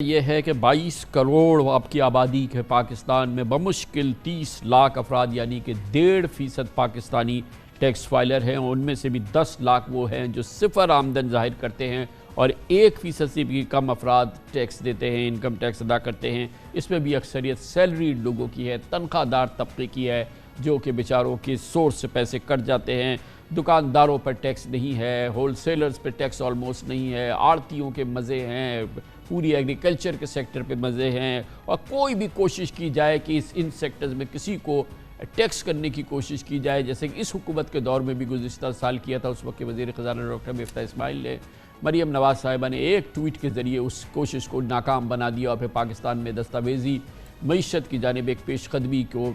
یہ ہے کہ 22 کروڑ آپ کی آبادی کے پاکستان میں بمشکل 30 لاکھ افراد یعنی کہ 1.5% پاکستانی ٹیکس فائلر ہیں. ان میں سے بھی 10 لاکھ وہ ہیں جو صفر آمدن ظاہر کرتے ہیں اور 1% سے بھی کم افراد ٹیکس دیتے ہیں, انکم ٹیکس ادا کرتے ہیں. اس میں بھی اکثریت سیلریڈ لوگوں کی ہے, تنخواہ دار طبقے کی ہے جو کہ بیچاروں کے سورس سے پیسے کٹ جاتے ہیں. دکانداروں پر ٹیکس نہیں ہے, ہول سیلرز پہ ٹیکس آلموسٹ نہیں ہے, آڑتیوں کے مزے ہیں, پوری ایگریکلچر کے سیکٹر پہ مزے ہیں. اور کوئی بھی کوشش کی جائے کہ ان سیکٹرز میں کسی کو ٹیکس کرنے کی کوشش کی جائے, جیسے کہ اس حکومت کے دور میں بھی گزشتہ سال کیا تھا اس وقت کے وزیر خزانہ ڈاکٹر مفتاح اسماعیل نے, مریم نواز صاحبہ نے ایک ٹویٹ کے ذریعے اس کوشش کو ناکام بنا دیا اور پھر پاکستان میں دستاویزی معیشت کی جانب ایک پیش قدمی کو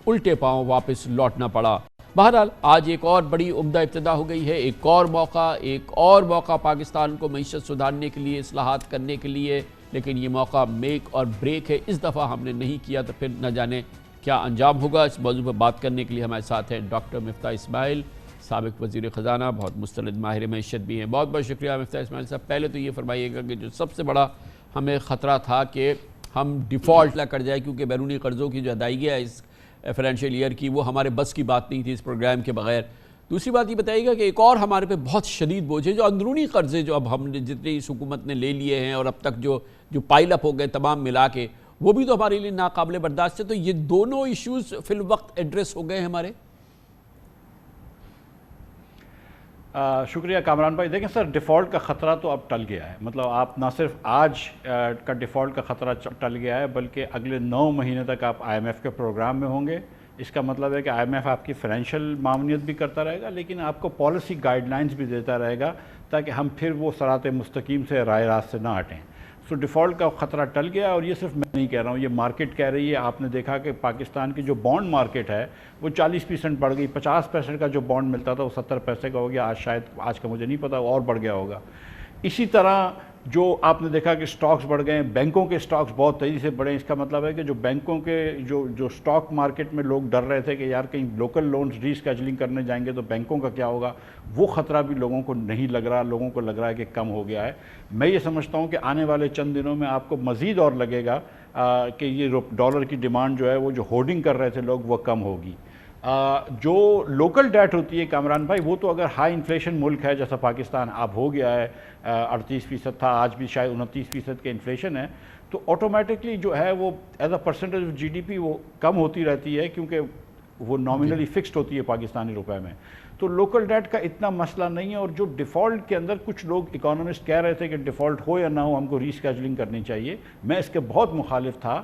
الٹے پاؤں واپس لوٹنا پڑا. بہرحال آج ایک اور بڑی عمدہ ابتدا ہو گئی ہے, ایک اور موقع پاکستان کو معیشت سدھارنے کے لیے, اصلاحات کرنے کے لیے. لیکن یہ موقع میک اور بریک ہے, اس دفعہ ہم نے نہیں کیا تو پھر نہ جانے کیا انجام ہوگا. اس موضوع پر بات کرنے کے لیے ہمارے ساتھ ہیں ڈاکٹر مفتاح اسماعیل, سابق وزیر خزانہ, بہت مستند ماہر معیشت بھی ہیں. بہت بہت شکریہ مفتاح اسماعیل صاحب. پہلے تو یہ فرمائیے گا کہ جو سب سے بڑا ہمیں خطرہ تھا کہ ہم ڈیفالٹ نہ کر جائے کیونکہ بیرونی قرضوں کی جو ادائیگی ہے اس فائنینشیل ایئر کی وہ ہمارے بس کی بات نہیں تھی اس پروگرام کے بغیر. دوسری بات یہ بتائیے گا کہ ایک اور ہمارے پہ بہت شدید بوجھ ہے جو اندرونی قرضے جو اب ہم نے جتنے اس حکومت نے لے لیے ہیں اور اب تک جو پائل اپ ہو گئے تمام ملا کے, وہ بھی تو ہمارے لیے ناقابل برداشت ہے. تو یہ دونوں ایشوز فی الوقت ایڈریس ہو گئے ہمارے. شکریہ کامران بھائی. دیکھیں سر, ڈیفالٹ کا خطرہ تو اب ٹل گیا ہے. مطلب آپ نہ صرف آج کا ڈیفالٹ کا خطرہ ٹل گیا ہے بلکہ اگلے 9 مہینے تک آپ آئی ایم ایف کے پروگرام میں ہوں گے. اس کا مطلب ہے کہ آئی ایم ایف آپ کی فائنینشیل معاونت بھی کرتا رہے گا لیکن آپ کو پالیسی گائیڈ لائنز بھی دیتا رہے گا تاکہ ہم پھر وہ صراط مستقیم سے رائے راست سے نہ ہٹیں. سو ڈیفالٹ کا خطرہ ٹل گیا, اور یہ صرف میں نہیں کہہ رہا ہوں, یہ مارکیٹ کہہ رہی ہے. آپ نے دیکھا کہ پاکستان کی جو بانڈ مارکیٹ ہے وہ 40% بڑھ گئی. 50 پیسے کا جو بانڈ ملتا تھا وہ 70 پیسے کا ہو گیا. آج کا مجھے نہیں پتا اور بڑھ گیا ہوگا. اسی طرح جو آپ نے دیکھا کہ سٹاکس بڑھ گئے ہیں, بینکوں کے سٹاکس بہت تیزی سے بڑھے. اس کا مطلب ہے کہ جو بینکوں کے جو سٹاک مارکیٹ میں لوگ ڈر رہے تھے کہ یار کہیں لوکل لونز ری اسکیجولنگ کرنے جائیں گے تو بینکوں کا کیا ہوگا, وہ خطرہ بھی لوگوں کو نہیں لگ رہا. لوگوں کو لگ رہا ہے کہ کم ہو گیا ہے. میں یہ سمجھتا ہوں کہ آنے والے چند دنوں میں آپ کو مزید اور لگے گا کہ یہ ڈالر کی ڈیمانڈ جو ہے وہ جو ہولڈنگ کر رہے تھے لوگ وہ کم ہوگی. جو لوکل ڈیٹ ہوتی ہے کامران بھائی, وہ تو اگر ہائی انفلیشن ملک ہے جیسا پاکستان اب ہو گیا ہے, 38% تھا, آج بھی شاید 29% کے انفلیشن ہے, تو آٹومیٹکلی جو ہے وہ as a percentage of G D P وہ کم ہوتی رہتی ہے کیونکہ وہ نامنلی فکسڈ ہوتی ہے پاکستانی روپے میں. تو لوکل ڈیٹ کا اتنا مسئلہ نہیں ہے. اور جو ڈیفالٹ کے اندر کچھ لوگ اکانومسٹ کہہ رہے تھے کہ ڈیفالٹ ہو یا نہ ہو ہم کو ری اسکیجولنگ کرنی چاہیے, میں اس کے بہت مخالف تھا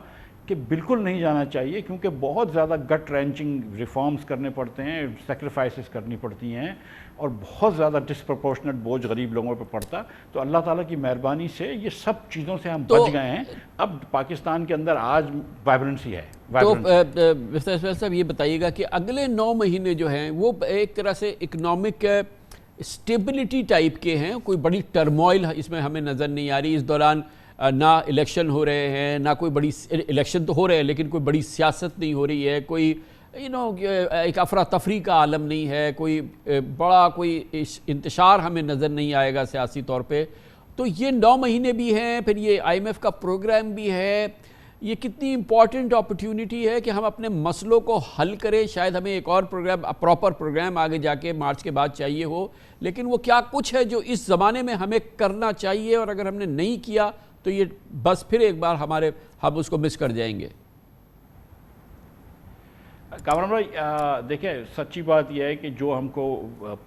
کہ بالکل نہیں جانا چاہیے کیونکہ بہت زیادہ گٹ رینچنگ ریفارمز کرنے پڑتے ہیں, سیکریفائسز کرنی پڑتی ہیں اور بہت زیادہ ڈسپرپورشنٹ بوجھ غریب لوگوں پہ پڑتا. تو اللہ تعالیٰ کی مہربانی سے یہ سب چیزوں سے ہم بچ گئے ہیں. اب پاکستان کے اندر آج وائبرنسی ہے. تو مفتاح اسماعیل صاحب یہ بتائیے گا کہ اگلے 9 مہینے جو ہیں وہ ایک طرح سے اکنامک اسٹیبلٹی ٹائپ کے ہیں, کوئی بڑی ٹرموائل اس میں ہمیں نظر نہیں آ رہی. اس دوران نہ الیکشن ہو رہے ہیں, نہ کوئی بڑی الیکشن تو ہو رہے ہیں لیکن کوئی بڑی سیاست نہیں ہو رہی ہے, کوئی ایک افراتفری کا عالم نہیں ہے, کوئی بڑا کوئی انتشار ہمیں نظر نہیں آئے گا سیاسی طور پہ. تو یہ 9 مہینے بھی ہیں, پھر یہ آئی ایم ایف کا پروگرام بھی ہے. یہ کتنی امپورٹنٹ اپرچونٹی ہے کہ ہم اپنے مسئلوں کو حل کریں. شاید ہمیں ایک اور پروگرام, پراپر پروگرام آگے جا کے مارچ کے بعد چاہیے ہو, لیکن وہ کیا کچھ ہے جو اس زمانے میں ہمیں کرنا چاہیے, اور اگر ہم نے نہیں کیا تو یہ بس پھر ایک بار ہم اس کو مس کر جائیں گے. کامران بھائی دیکھیں, سچی بات یہ ہے کہ جو ہم کو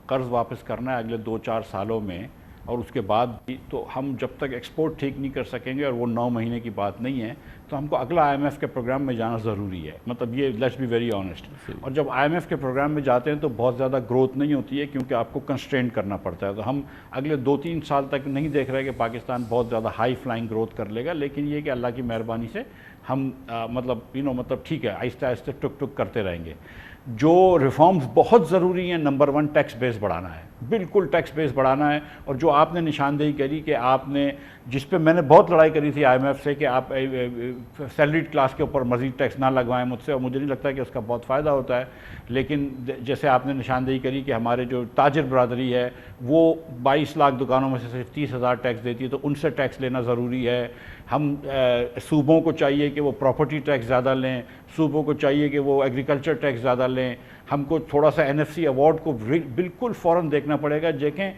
قرض واپس کرنا ہے اگلے 2-4 سالوں میں اور اس کے بعد بھی, تو ہم جب تک ایکسپورٹ ٹھیک نہیں کر سکیں گے, اور وہ 9 مہینے کی بات نہیں ہے, تو ہم کو اگلا آئی ایم ایف کے پروگرام میں جانا ضروری ہے. مطلب یہ لیٹس بی ویری آنیسٹ. اور جب آئی ایم ایف کے پروگرام میں جاتے ہیں تو بہت زیادہ گروتھ نہیں ہوتی ہے کیونکہ آپ کو کنسٹرینٹ کرنا پڑتا ہے. تو ہم اگلے 2-3 سال تک نہیں دیکھ رہے کہ پاکستان بہت زیادہ ہائی فلائنگ گروتھ کر لے گا, لیکن یہ کہ اللہ کی مہربانی سے ہم مطلب ٹھیک ہے آہستہ آہستہ ٹک ٹک کرتے رہیں گے. جو ریفارمز بہت ضروری ہیں, نمبر 1 ٹیکس بیس بڑھانا ہے, بالکل ٹیکس بیس بڑھانا ہے. اور جو آپ نے نشاندہی کری کہ آپ نے جس پہ میں نے بہت لڑائی کری تھی IMF سے کہ آپ سیلریڈ کلاس کے اوپر مزید ٹیکس نہ لگوائیں مجھ سے، اور مجھے نہیں لگتا کہ اس کا بہت فائدہ ہوتا ہے. لیکن جیسے آپ نے نشاندہی کری کہ ہمارے جو تاجر برادری ہے وہ 22 لاکھ دکانوں میں سے صرف 30,000 ٹیکس دیتی ہے، تو ان سے ٹیکس لینا ضروری ہے. ہم صوبوں کو چاہیے کہ وہ پراپرٹی ٹیکس زیادہ لیں، صوبوں کو چاہیے کہ وہ ایگریکلچر ٹیکس زیادہ لیں. ہم کو تھوڑا سا NFC ایوارڈ کو بالکل فوراً دیکھنا پڑے گا. دیکھیں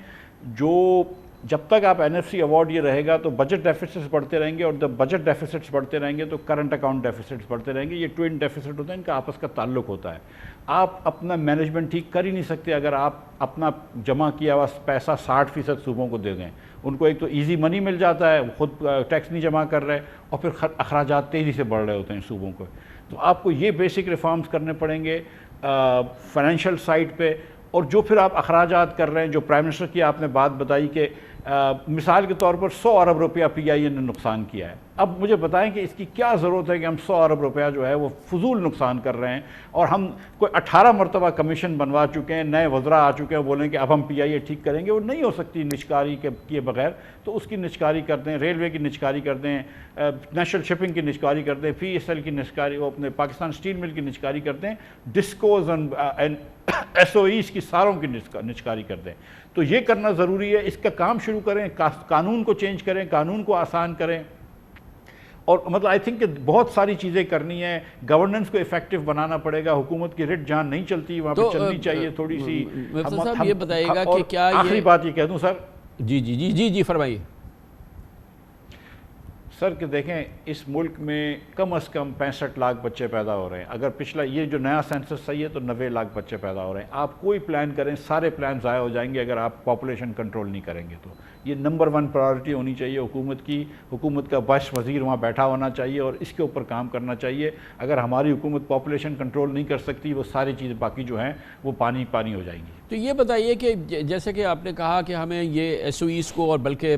جو جب تک آپ NFC ایوارڈ یہ رہے گا تو بجٹ ڈیفیسٹس بڑھتے رہیں گے، اور جب بجٹ ڈیفیسٹس بڑھتے رہیں گے تو کرنٹ اکاؤنٹ ڈیفیسٹس بڑھتے رہیں گے. یہ ٹوئن ڈیفیسٹ ہوتے ہیں، ان کا آپس کا تعلق ہوتا ہے. آپ اپنا مینجمنٹ ٹھیک کر ہی نہیں سکتے اگر آپ اپنا جمع کیا ہوا پیسہ 60% صوبوں کو دے دیں. ان کو ایک تو ایزی منی مل جاتا ہے، خود ٹیکس نہیں جمع کر رہے، اور پھر اخراجات تیزی سے بڑھ رہے ہوتے ہیں صوبوں کو. تو آپ کو یہ بیسک ریفارمز کرنے پڑیں گے فائنینشیل سائٹ پہ. اور جو پھر آپ اخراجات کر رہے ہیں، جو پرائم منسٹر کی آپ نے بات بتائی کہ مثال کے طور پر 100 ارب روپیہ PIA نے نقصان کیا ہے. اب مجھے بتائیں کہ اس کی کیا ضرورت ہے کہ ہم 100 ارب روپیہ جو ہے وہ فضول نقصان کر رہے ہیں، اور ہم کوئی 18 مرتبہ کمیشن بنوا چکے ہیں، نئے وزراء آ چکے ہیں، بولیں کہ اب ہم PIA ٹھیک کریں گے. وہ نہیں ہو سکتی نچکاری کے کیے بغیر. تو اس کی نچکاری کر دیں، ریلوے کی نچکاری کر دیں، نیشنل شپنگ کی نچکاری کر دیں، PSL کی نچکاری، وہ اپنے پاکستان اسٹیل مل کی نچکاری کر دیں، ڈسکوز اینڈ SOEs کی ساروں کی نچکاری کر دیں. تو یہ کرنا ضروری ہے. اس کا کام شروع کریں، قانون کو چینج کریں، قانون کو آسان کریں. اور مطلب آئی تھنک کہ بہت ساری چیزیں کرنی ہیں. گورننس کو ایفیکٹو بنانا پڑے گا. حکومت کی رٹ جان نہیں چلتی، وہاں پہ چلنی چاہیے تھوڑی سی. صاحب یہ بتائیے گا کہ کیا آخری بات یہ کہہ دوں سر. جی فرمائیے سر کہ دیکھیں اس ملک میں کم از کم 65 لاکھ بچے پیدا ہو رہے ہیں. اگر پچھلا یہ جو نیا سینسس صحیح ہے تو 90 لاکھ بچے پیدا ہو رہے ہیں. آپ کوئی پلان کریں، سارے پلان ضائع ہو جائیں گے اگر آپ پاپولیشن کنٹرول نہیں کریں گے. تو یہ نمبر 1 پرائورٹی ہونی چاہیے حکومت کی. حکومت کا وائس وزیر وہاں بیٹھا ہونا چاہیے اور اس کے اوپر کام کرنا چاہیے. اگر ہماری حکومت پاپولیشن کنٹرول نہیں کر سکتی، وہ ساری چیزیں باقی جو ہیں وہ پانی پانی ہو جائیں گی. تو یہ بتائیے کہ جیسے کہ آپ نے کہا کہ ہمیں یہ SOEs کو، اور بلکہ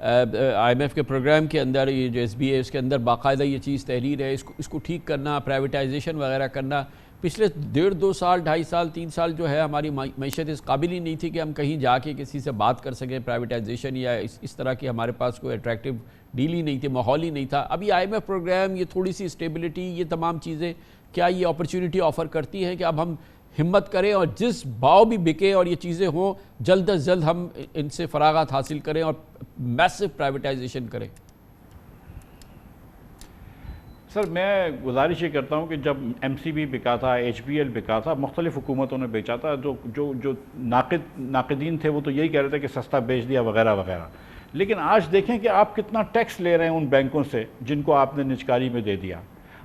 IMF کے پروگرام کے اندر یہ جو SBA ہے اس کے اندر باقاعدہ یہ چیز تحریر ہے، اس کو ٹھیک کرنا، پرائیویٹائزیشن وغیرہ کرنا. پچھلے 1.5-2 سال 2.5 سال 3 سال جو ہے ہماری معیشت اس قابل ہی نہیں تھی کہ ہم کہیں جا کے کسی سے بات کر سکیں پرائیویٹائزیشن یا اس طرح کی. ہمارے پاس کوئی اٹریکٹیو ڈیل ہی نہیں تھی، ماحول ہی نہیں تھا. ابھی IMF پروگرام، یہ تھوڑی سی اسٹیبلٹی، یہ تمام چیزیں کیا یہ اپرچونٹی آفر کرتی ہیں کہ اب ہم ہمت کریں اور جس بھاؤ بھی بکے اور یہ چیزیں ہوں، جلد از جلد ہم ان سے فراغت حاصل کریں اور میسو پرائیویٹائزیشن کریں؟ سر میں گزارش یہ کرتا ہوں کہ جب MCB بکا تھا، HBL بکا تھا، مختلف حکومتوں نے بیچا تھا، جو ناقدین تھے وہ تو یہی کہہ رہے تھے کہ سستا بیچ دیا وغیرہ وغیرہ. لیکن آج دیکھیں کہ آپ کتنا ٹیکس لے رہے ہیں ان بینکوں سے جن کو آپ نے نچکاری میں دے دیا.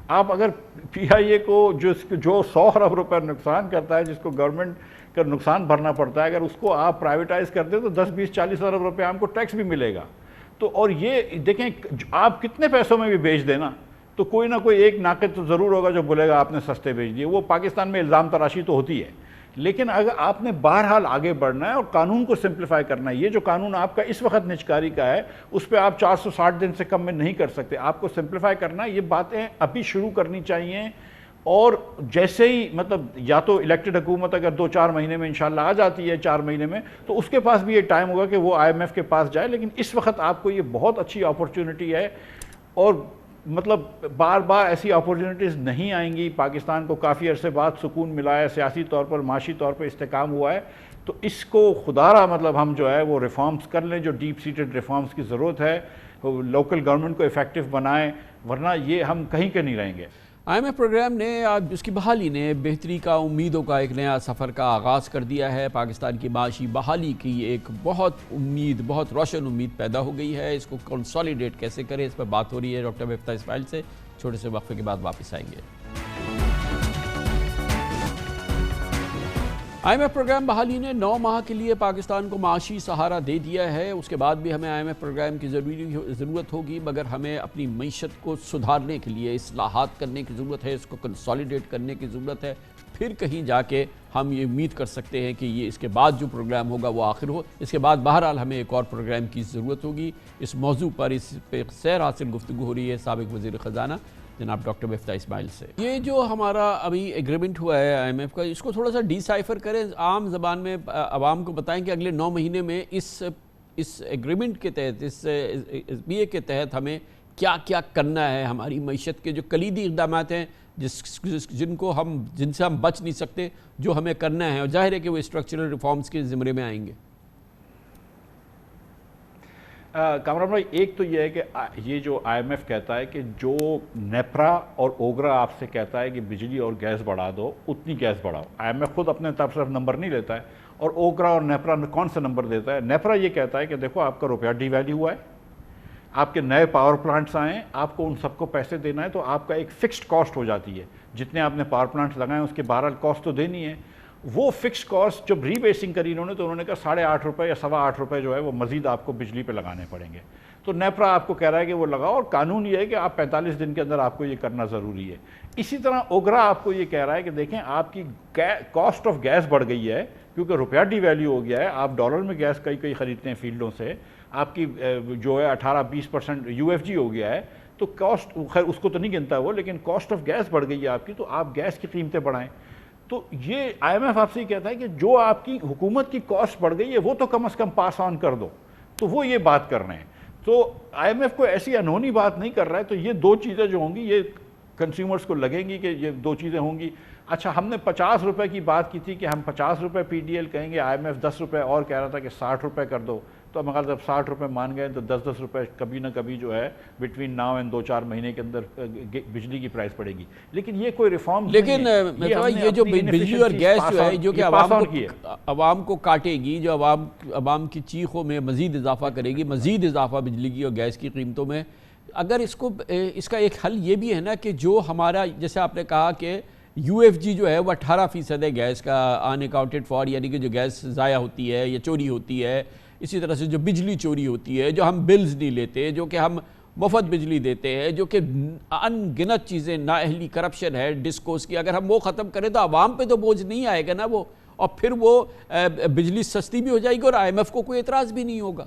آپ اگر PIA کو جو 100 ارب روپے نقصان کرتا ہے، جس کو گورنمنٹ کا نقصان بھرنا پڑتا ہے، اگر اس کو آپ پرائیویٹائز کر دیں تو 10-20-40 ارب روپے آپ کو ٹیکس بھی ملے گا. تو اور یہ دیکھیں آپ کتنے پیسوں میں بھی بیچ دینا تو کوئی نہ کوئی ایک ناقد تو ضرور ہوگا جو بولے گا آپ نے سستے بیچ دیے. وہ پاکستان میں الزام تراشی تو ہوتی ہے. لیکن اگر آپ نے بہرحال آگے بڑھنا ہے اور قانون کو سمپلیفائی کرنا ہے. یہ جو قانون آپ کا اس وقت نچکاری کا ہے اس پہ آپ 460 دن سے کم میں نہیں کر سکتے. آپ کو سمپلیفائی کرنا ہے. یہ باتیں ابھی شروع کرنی چاہیے. اور جیسے ہی مطلب یا تو الیکٹڈ حکومت اگر 2-4 مہینے میں انشاءاللہ آ جاتی ہے، 4 مہینے میں، تو اس کے پاس بھی یہ ٹائم ہوگا کہ وہ IMF کے پاس جائے. لیکن اس وقت آپ کو یہ بہت اچھی اپورچونٹی ہے، اور مطلب بار بار ایسی اپورچونٹیز نہیں آئیں گی. پاکستان کو کافی عرصے بعد سکون ملا ہے، سیاسی طور پر، معاشی طور پر استحکام ہوا ہے. تو اس کو خدارہ مطلب ہم جو ہے وہ ریفارمز کر لیں، جو ڈیپ سیٹڈ ریفارمز کی ضرورت ہے. لوکل گورنمنٹ کو ایفیکٹو بنائیں، ورنہ یہ ہم کہیں کے نہیں رہیں گے. IMF پروگرام نے اس کی بحالی نے بہتری کا، امیدوں کا ایک نیا سفر کا آغاز کر دیا ہے. پاکستان کی معاشی بحالی کی ایک بہت روشن امید پیدا ہو گئی ہے. اس کو کنسالیڈیٹ کیسے کریں، اس پر بات ہو رہی ہے ڈاکٹر مفتاح اسماعیل سے. چھوٹے سے وقفے کے بعد واپس آئیں گے. IMF پروگرام بحالی نے 9 ماہ کے لیے پاکستان کو معاشی سہارا دے دیا ہے. اس کے بعد بھی ہمیں IMF پروگرام کی ضرورت ہوگی، مگر ہمیں اپنی معیشت کو سدھارنے کے لیے اصلاحات کرنے کی ضرورت ہے، اس کو کنسالیڈیٹ کرنے کی ضرورت ہے. پھر کہیں جا کے ہم یہ امید کر سکتے ہیں کہ یہ اس کے بعد جو پروگرام ہوگا وہ آخر ہو. اس کے بعد بہرحال ہمیں ایک اور پروگرام کی ضرورت ہوگی. اس موضوع پر اس پہ سیر حاصل گفتگو ہو رہی ہے سابق وزیر خزانہ جناب ڈاکٹر مفتاح اسماعیل سے. یہ جو ہمارا ابھی ایگریمنٹ ہوا ہے IMF کا، اس کو تھوڑا سا ڈی سائفر کریں، عام زبان میں عوام کو بتائیں کہ اگلے 9 مہینے میں اس اس ایگریمنٹ کے تحت، اس بی اے کے تحت ہمیں کیا کیا کرنا ہے، ہماری معیشت کے جو کلیدی اقدامات ہیں جن سے ہم بچ نہیں سکتے، جو ہمیں کرنا ہے، اور ظاہر ہے کہ وہ اسٹرکچرل ریفارمز کے زمرے میں آئیں گے؟ کامران بھائی، ایک تو یہ ہے کہ یہ جو آئی ایم ایف کہتا ہے کہ جو نیپرا اور اوگرا آپ سے کہتا ہے کہ بجلی اور گیس بڑھا دو، اتنی گیس بڑھاؤ. آئی ایم ایف خود اپنے طرف سے نمبر نہیں لیتا ہے، اور اوگرا اور نیپرا کون سے نمبر دیتا ہے؟ نیپرا یہ کہتا ہے کہ دیکھو آپ کا روپیہ ڈی ویلیو ہوا ہے، آپ کے نئے پاور پلانٹس آئیں، آپ کو ان سب کو پیسے دینا ہے، تو آپ کا ایک فکسڈ کاسٹ ہو جاتی ہے. جتنے آپ نے پاور پلانٹس لگائے اس کے بہرحال کاسٹ تو دینی ہے. وہ فکس کاسٹ جب ری بیسنگ کری انہوں نے، تو انہوں نے کہا 8.5 روپے یا 8.25 روپے جو ہے وہ مزید آپ کو بجلی پہ لگانے پڑیں گے. تو نیپرا آپ کو کہہ رہا ہے کہ وہ لگاؤ، اور قانون یہ ہے کہ آپ 45 دن کے اندر آپ کو یہ کرنا ضروری ہے. اسی طرح اوگرا آپ کو یہ کہہ رہا ہے کہ دیکھیں آپ کی کاسٹ آف گیس بڑھ گئی ہے، کیونکہ روپیہ ڈی ویلیو ہو گیا ہے، آپ ڈالر میں گیس کئی خریدتے ہیں فیلڈوں سے، آپ کی جو ہے 18-20% یو ایف جی ہو گیا ہے، تو کاسٹ، خیر اس کو تو نہیں گنتا وہ، لیکن کاسٹ آف گیس بڑھ گئی ہے آپ کی، تو آپ گیس کی قیمتیں بڑھائیں. تو یہ آئی ایم ایف آپ سے یہ کہتا ہے کہ جو آپ کی حکومت کی کاسٹ بڑھ گئی ہے وہ تو کم از کم پاس آن کر دو. تو وہ یہ بات کر رہے ہیں. تو آئی ایم ایف کو ایسی انہونی بات نہیں کر رہا ہے. تو یہ دو چیزیں جو ہوں گی یہ کنزیومرز کو لگیں گی کہ یہ دو چیزیں ہوں گی. اچھا، ہم نے 50 روپے کی بات کی تھی کہ ہم 50 روپے پی ڈی ایل کہیں گے، آئی ایم ایف 10 روپے اور کہہ رہا تھا کہ 60 روپے کر دو. تو ہم اگر جب 60 روپے مان گئے تو 10 روپے کبھی نہ کبھی جو ہے بٹوین ناؤ اینڈ 2-4 مہینے کے اندر بجلی کی پرائس پڑے گی. لیکن یہ کوئی ریفارم لیکن یہ جو بجلی اور گیس جو ہے جو کہ عوام کو کاٹے گی، جو عوام کی چیخوں میں مزید اضافہ کرے گی، مزید اضافہ بجلی کی اور گیس کی قیمتوں میں، اگر اس کا ایک حل یہ بھی ہے نا کہ جو ہمارا، جیسے آپ نے کہا کہ یو ایف جی جو ہے وہ 18% ہے گیس کا ان اکاؤنٹڈ فار، یعنی کہ جو گیس ضائع ہوتی ہے یا چوری ہوتی ہے. اسی طرح سے جو بجلی چوری ہوتی ہے، جو ہم بلز نہیں لیتے، جو کہ ہم مفت بجلی دیتے ہیں، جو کہ ان گنت چیزیں، نااہلی کرپشن ہے ڈسکوز کی، اگر ہم وہ ختم کریں تو عوام پہ تو بوجھ نہیں آئے گا نا وہ، اور پھر وہ بجلی سستی بھی ہو جائے گی اور آئی ایم ایف کو کوئی اعتراض بھی نہیں ہوگا.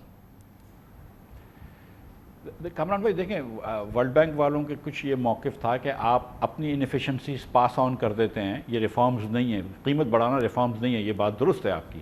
کامران بھائی دیکھیں، ورلڈ بینک والوں کے کچھ یہ موقف تھا کہ آپ اپنی انیفیشنسیز پاس آن کر دیتے ہیں، یہ ریفارمز نہیں ہیں، قیمت بڑھانا ریفارمز نہیں ہے. یہ بات درست ہے آپ کی.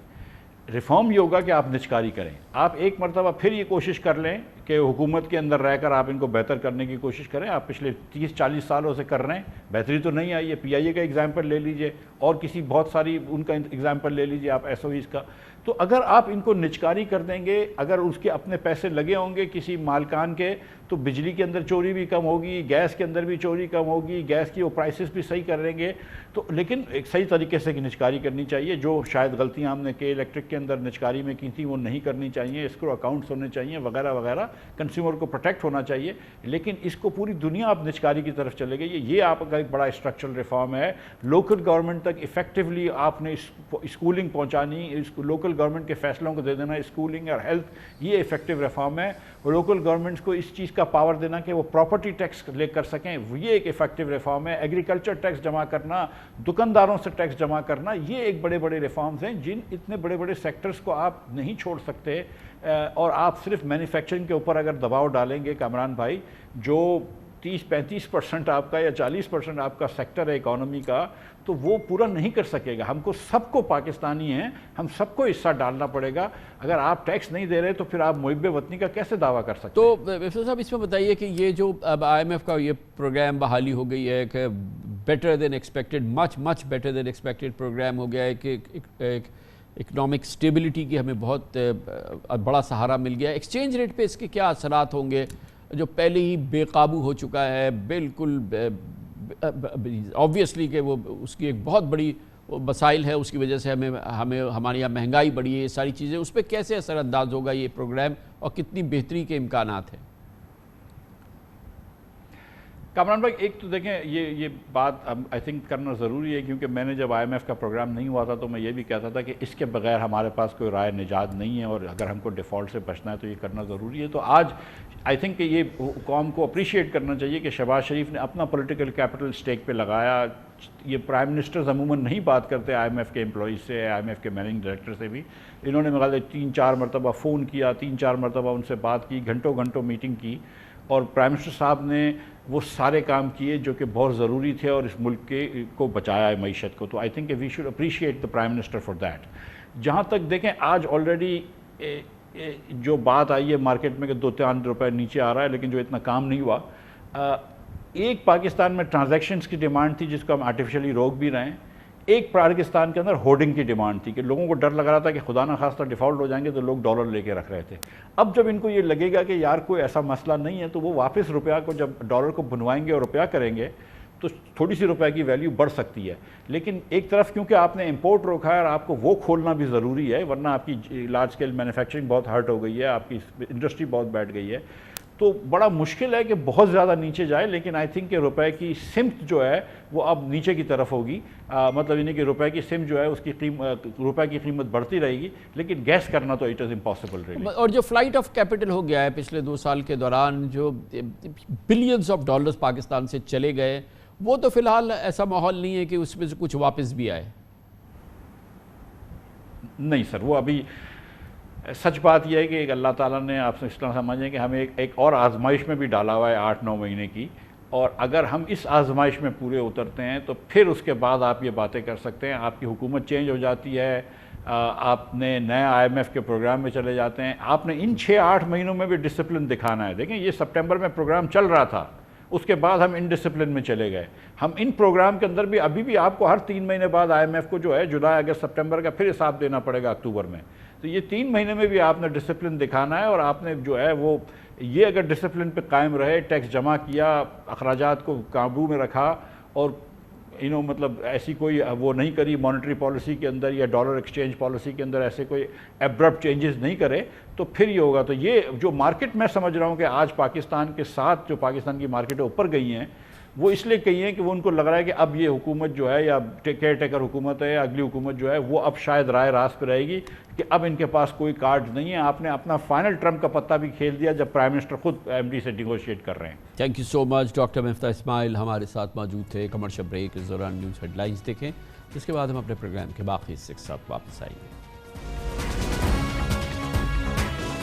ریفارم یہ ہوگا کہ آپ نجکاری کریں. آپ ایک مرتبہ پھر یہ کوشش کر لیں کہ حکومت کے اندر رہ کر آپ ان کو بہتر کرنے کی کوشش کریں. آپ پچھلے 30-40 سالوں سے کر رہے ہیں، بہتری تو نہیں آئی ہے. پی آئی اے کا ایگزامپل لے لیجئے، اور کسی بہت ساری ان کا ایگزامپل لے لیجئے آپ ایس او ایز کا. تو اگر آپ ان کو نجکاری کر دیں گے، اگر اس کے اپنے پیسے لگے ہوں گے کسی مالکان کے، تو بجلی کے اندر چوری بھی کم ہوگی، گیس کے اندر بھی چوری کم ہوگی، گیس کی وہ پرائسز بھی صحیح کر لیں گے. تو لیکن ایک صحیح طریقے سے نجکاری کرنی چاہیے. جو شاید غلطیاں ہم نے کے الیکٹرک کے اندر نجکاری میں کی تھیں وہ نہیں کرنی چاہیے. اسکرو اکاؤنٹس ہونے چاہیے وغیرہ وغیرہ. کنزیومر کو پروٹیکٹ ہونا چاہیے. لیکن اس کو پوری دنیا اب نجکاری کی طرف چلے گئی. یہ آپ کا ایک بڑا اسٹرکچرل ریفارم ہے. لوکل گورنمنٹ تک ایفیکٹولی آپ نے اسکولنگ پہنچانی، لوکل گورنمنٹ کے فیصلوں کو دے دینا، اسکولنگ اور ہیلتھ، یہ ایفیکٹو ریفارم ہے. لوکل گورنمنٹس کو اس چیز کا پاور دینا کہ وہ پراپرٹی ٹیکس لے کر سکیں، یہ ایک ایفیکٹو ریفارم ہے. ایگریکلچر ٹیکس جمع کرنا، دکانداروں سے ٹیکس جمع کرنا، یہ ایک بڑے بڑے ریفارمز ہیں جن اتنے بڑے بڑے سیکٹرز کو آپ نہیں چھوڑ سکتے. اور آپ صرف مینوفیکچرنگ کے اوپر اگر دباؤ ڈالیں گے کامران بھائی، جو 30-35% آپ کا یا 40% آپ کا سیکٹر ہے اکانومی کا، تو وہ پورا نہیں کر سکے گا. ہم کو سب کو پاکستانی ہیں، ہم سب کو حصہ ڈالنا پڑے گا. اگر آپ ٹیکس نہیں دے رہے تو پھر آپ محب وطنی کا کیسے دعویٰ کر سکتے ہیں؟ تو وفد صاحب اس میں بتائیے کہ یہ جو اب آئی ایم ایف کا یہ پروگرام بحالی ہو گئی ہے کہ better than expected, much better than expected program ہو گیا ہے کہ اکنامک سٹیبلٹی کی ہمیں بہت بڑا سہارا مل گیا ہے. ایکسچینج ریٹ پہ اس کے کیا اثرات ہوں گے جو پہلے ہی بے قابو ہو چکا ہے؟ بالکل آبویسلی کہ وہ اس کی ایک بہت بڑی مسائل ہے، اس کی وجہ سے ہمارے یہاں مہنگائی بڑھی ہے، یہ ساری چیزیں، اس پہ کیسے اثر انداز ہوگا یہ پروگرام اور کتنی بہتری کے امکانات ہیں؟ کامران بھائی ایک تو دیکھیں یہ بات آئی تھنک کرنا ضروری ہے، کیونکہ میں نے جب آئی ایم ایف کا پروگرام نہیں ہوا تھا تو میں یہ بھی کہتا تھا کہ اس کے بغیر ہمارے پاس کوئی رائے نجات نہیں ہے، اور اگر ہم کو ڈیفالٹ سے بچنا ہے تو یہ کرنا ضروری ہے. تو آج آئی تھنک کہ یہ قوم کو اپریشیٹ کرنا چاہیے کہ شہباز شریف نے اپنا پولیٹیکل کیپٹل اسٹیک پہ لگایا. یہ پرائم منسٹرز عموماً نہیں بات کرتے آئی ایم ایف کے امپلائیز سے، آئی ایم ایف کے میننگ ڈائریکٹر سے بھی. انہوں نے میرے 3-4 مرتبہ فون کیا، 3-4 مرتبہ ان سے بات کی، گھنٹوں میٹنگ کی، اور پرائم منسٹر صاحب نے وہ سارے کام کیے جو کہ بہت ضروری تھے اور اس ملک کو بچایا ہے معیشت کو. تو آئی تھنک کہ we should appreciate the prime minister for that. جہاں تک دیکھیں آج آلریڈی جو بات آئی ہے مارکیٹ میں کہ 2-3 روپے نیچے آ رہا ہے لیکن جو اتنا کام نہیں ہوا، ایک پاکستان میں ٹرانزیکشنز کی ڈیمانڈ تھی جس کو ہم آرٹیفیشلی روک بھی رہے ہیں، ایک پاکستان کے اندر ہولڈنگ کی ڈیمانڈ تھی کہ لوگوں کو ڈر لگ رہا تھا کہ خدا نہ خواستہ ڈیفالٹ ہو جائیں گے تو لوگ ڈالر لے کے رکھ رہے تھے۔ اب جب ان کو یہ لگے گا کہ یار کوئی ایسا مسئلہ نہیں ہے تو وہ واپس روپیہ کو جب ڈالر کو بنوائیں گے اور روپیہ کریں گے تو تھوڑی سی روپے کی ویلیو بڑھ سکتی ہے۔ لیکن ایک طرف کیونکہ آپ نے امپورٹ روکا ہے اور آپ کو وہ کھولنا بھی ضروری ہے، ورنہ آپ کی لارج اسکیل مینوفیکچرنگ بہت ہرٹ ہو گئی ہے، آپ کی انڈسٹری بہت بیٹھ گئی ہے، تو بڑا مشکل ہے کہ بہت زیادہ نیچے جائے۔ لیکن آئی تھنک کہ روپے کی سمت جو ہے وہ اب نیچے کی طرف ہوگی، مطلب یعنی کہ روپے کی سمت جو ہے اس کی روپے کی قیمت بڑھتی رہے گی، لیکن گیس کرنا تو اٹ از امپاسبل ریلی۔ اور جو فلائٹ آف کیپٹل ہو گیا ہے پچھلے 2 سال کے دوران، جو بلینز آف ڈالرز پاکستان سے چلے گئے، وہ تو فی الحال ایسا ماحول نہیں ہے کہ اس میں سے کچھ واپس بھی آئے۔ نہیں سر، وہ ابھی سچ بات یہ ہے کہ اللہ تعالیٰ نے آپ سے اس طرح سمجھیں کہ ہمیں ایک اور آزمائش میں بھی ڈالا ہوا ہے 8-9 مہینے کی، اور اگر ہم اس آزمائش میں پورے اترتے ہیں تو پھر اس کے بعد آپ یہ باتیں کر سکتے ہیں۔ آپ کی حکومت چینج ہو جاتی ہے، آپ نے نئے IMF کے پروگرام میں چلے جاتے ہیں، آپ نے ان 6-8 مہینوں میں بھی ڈسپلن دکھانا ہے۔ دیکھیں یہ سپٹمبر میں پروگرام چل رہا تھا، اس کے بعد ہم ان ڈسپلن میں چلے گئے۔ ہم ان پروگرام کے اندر بھی ابھی بھی آپ کو ہر 3 مہینے بعد IMF کو جو ہے جولائی اگست سپٹمبر کا پھر حساب دینا پڑے گا اکتوبر میں۔ تو یہ 3 مہینے میں بھی آپ نے ڈسپلن دکھانا ہے، اور آپ نے جو ہے وہ یہ اگر ڈسپلن پہ قائم رہے، ٹیکس جمع کیا، اخراجات کو قابو میں رکھا، اور مطلب ایسی کوئی وہ نہیں کری مانیٹری پالیسی کے اندر یا ڈالر ایکسچینج پالیسی کے اندر ایسے کوئی ایبرپٹ چینجز نہیں کرے، تو پھر یہ ہوگا۔ تو یہ جو مارکیٹ میں سمجھ رہا ہوں کہ آج پاکستان کے ساتھ جو پاکستان کی مارکیٹیں اوپر گئی ہیں، وہ اس لیے کہی ہیں کہ وہ ان کو لگ رہا ہے کہ اب یہ حکومت جو ہے یا کیئر ٹیکر حکومت ہے یا اگلی حکومت جو ہے وہ اب شاید رائے راست پہ رہے گی کہ اب ان کے پاس کوئی کارڈ نہیں ہے۔ آپ نے اپنا فائنل ٹرمپ کا پتہ بھی کھیل دیا جب پرائم منسٹر خود MD سے نیگوشیٹ کر رہے ہیں۔ Thank you so much doctor مفتاح اسماعیل ہمارے ساتھ موجود تھے۔ کمرشل بریک کے دوران نیوز ہیڈ لائنز دیکھیں، جس کے بعد ہم اپنے پروگرام کے باقی حصے کے ساتھ واپس آئیں گے۔